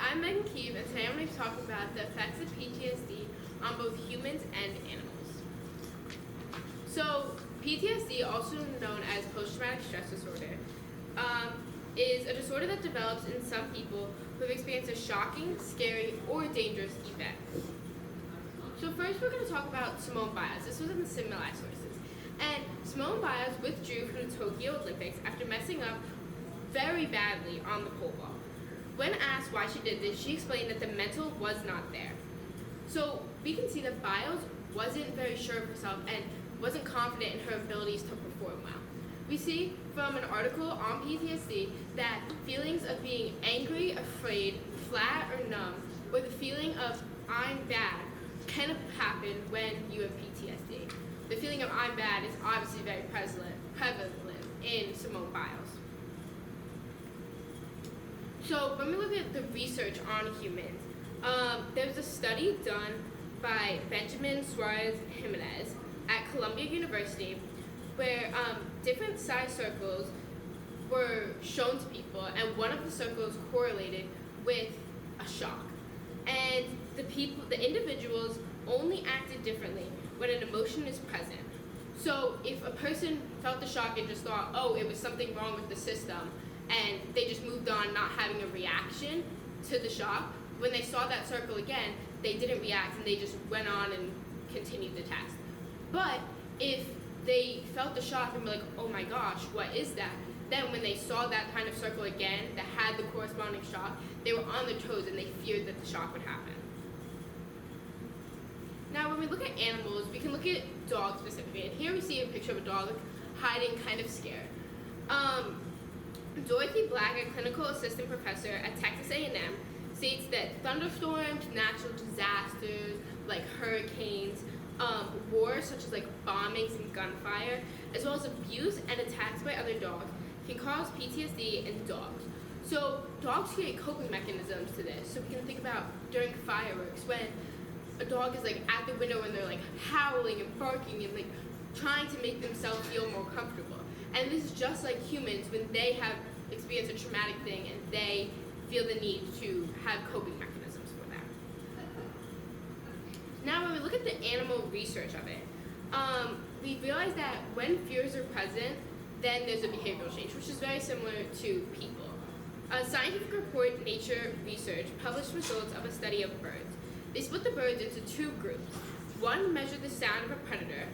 I'm Megan Keeve, and today I'm going to talk about the effects of PTSD on both humans and animals. So, PTSD, also known as post-traumatic stress disorder, is a disorder that develops in some people who have experienced a shocking, scary, or dangerous event. So first we're going to talk about Simone Biles. This was in the Similai sources. And Simone Biles withdrew from the Tokyo Olympics after messing up very badly on the pole vault. When asked why she did this, she explained that the mental was not there. So we can see that Biles wasn't very sure of herself and wasn't confident in her abilities to perform well. We see from an article on PTSD that feelings of being angry, afraid, flat, or numb, or the feeling of I'm bad can happen when you have PTSD. The feeling of I'm bad is obviously very prevalent in Simone Biles. So when we look at the research on humans, there was a study done by Benjamin Suarez Jimenez at Columbia University where different size circles were shown to people, and one of the circles correlated with a shock. And the individuals only acted differently when an emotion is present. So if a person felt the shock and just thought, oh, it was something wrong with the system, and they just moved on not having a reaction to the shock, when they saw that circle again, they didn't react and they just went on and continued the task. But if they felt the shock and were like, oh my gosh, what is that? Then when they saw that kind of circle again that had the corresponding shock, they were on their toes and they feared that the shock would happen. Now when we look at animals, we can look at dogs specifically. And here we see a picture of a dog hiding, kind of scared. Dorothy Black, a clinical assistant professor at Texas A&M, states that thunderstorms, natural disasters like hurricanes, wars such as like bombings and gunfire, as well as abuse and attacks by other dogs, can cause PTSD in dogs. So dogs create coping mechanisms to this. So we can think about during fireworks when a dog is like at the window and they're like howling and barking and like trying to make themselves feel more comfortable. And this is just like humans when they have experienced a traumatic thing and they feel the need to have coping mechanisms for that. Now when we look at the animal research of it, we realize that when fears are present, then there's a behavioral change, which is very similar to people. A scientific report, Nature Research, published results of a study of birds. They split the birds into two groups. One measured the sound of a predator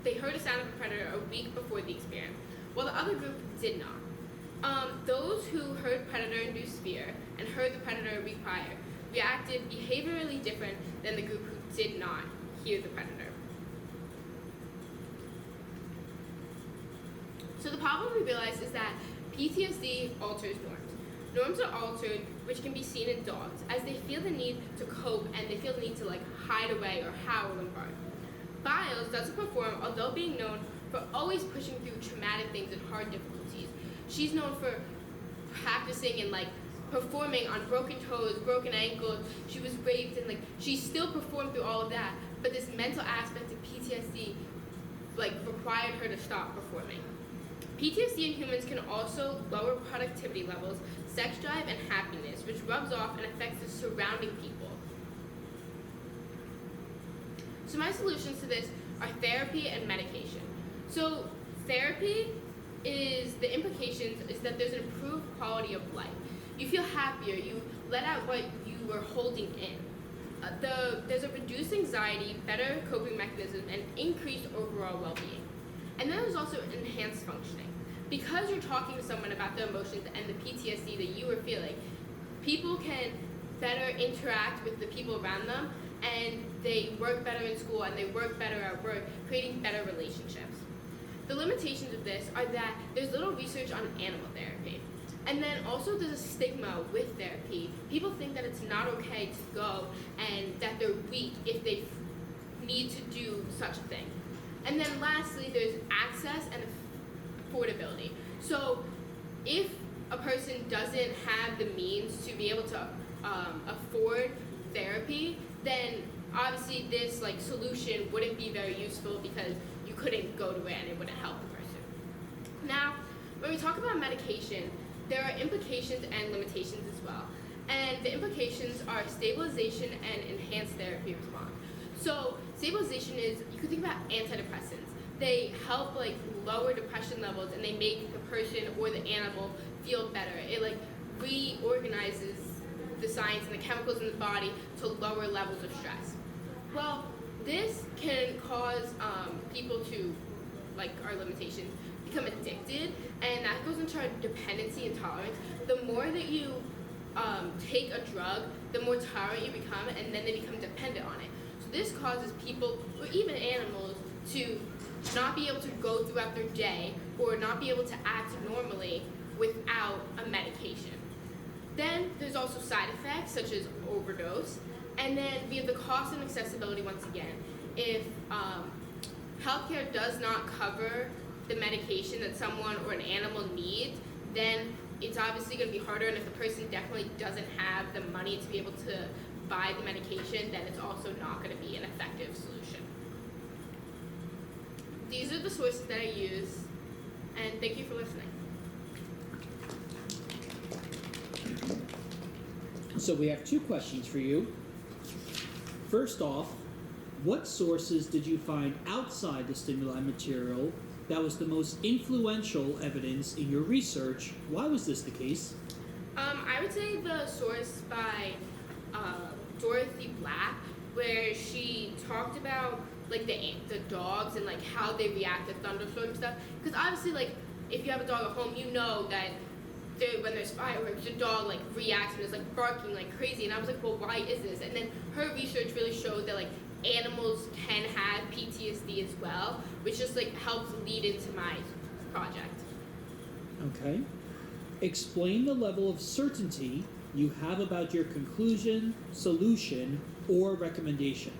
they heard a sound of a predator a week before the experiment, while the other group did not. Those who heard predator-induced fear and heard the predator a week prior reacted behaviorally different than the group who did not hear the predator. So the problem we realize is that PTSD alters norms. Norms are altered, which can be seen in dogs, as they feel the need to cope and they feel the need to like hide away or howl and bark. Biles doesn't perform, although being known for always pushing through traumatic things and hard difficulties. She's known for practicing and like performing on broken toes, broken ankles. She was raped and like she still performed through all of that. But this mental aspect of PTSD like required her to stop performing. PTSD in humans can also lower productivity levels, sex drive, and happiness, which rubs off and affects the surrounding people. So my solutions to this are therapy and medication. So therapy the implications is that there's an improved quality of life. You feel happier, you let out what you were holding in. There's a reduced anxiety, better coping mechanisms, and increased overall well-being. And then there's also enhanced functioning. Because you're talking to someone about the emotions and the PTSD that you were feeling, people can better interact with the people around them, and they work better in school and they work better at work, creating better relationships. The limitations of this are that there's little research on animal therapy. And then also there's a stigma with therapy. People think that it's not okay to go and that they're weak if they need to do such a thing. And then lastly, there's access and affordability. So if a person doesn't have the means to be able to afford therapy, then obviously this like solution wouldn't be very useful because you couldn't go to it and it wouldn't help the person. Now, when we talk about medication, there are implications and limitations as well. And the implications are stabilization and enhanced therapy response. So stabilization is, you could think about antidepressants. They help like lower depression levels and they make the person or the animal feel better. It like reorganizes the science and the chemicals in the body to lower levels of stress. Well, this can cause people to, like our limitations, become addicted, and that goes into our dependency and tolerance. The more that you take a drug, the more tolerant you become, and then they become dependent on it. So this causes people, or even animals, to not be able to go throughout their day or not be able to act normally without a medication. Then there's also side effects such as overdose, and then we have the cost and accessibility once again. If healthcare does not cover the medication that someone or an animal needs, then it's obviously going to be harder, and if the person definitely doesn't have the money to be able to buy the medication, then it's also not going to be an effective solution. These are the sources that I use, and thank you for listening. So we have two questions for you. First off, what sources did you find outside the stimuli material that was the most influential evidence in your research? Why was this the case? I would say the source by Dorothy Black, where she talked about like the dogs and like how they react to thunderstorms and stuff. Because obviously, like if you have a dog at home, you know that when there's fireworks, the dog like reacts and is like barking like crazy. And I was like, well, why is this? And then her research really showed that like animals can have PTSD as well, which just like helps lead into my project. Okay. Explain the level of certainty you have about your conclusion, solution, or recommendation.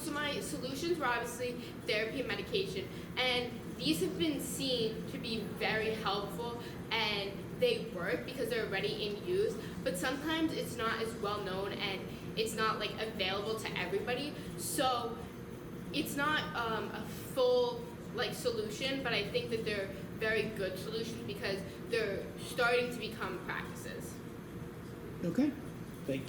So my solutions were obviously therapy and medication, and these have been seen to be very helpful, and they work because they're already in use, but sometimes it's not as well known and it's not like available to everybody, so it's not a full like solution, but I think that they're very good solutions because they're starting to become practices. Okay. Thank you.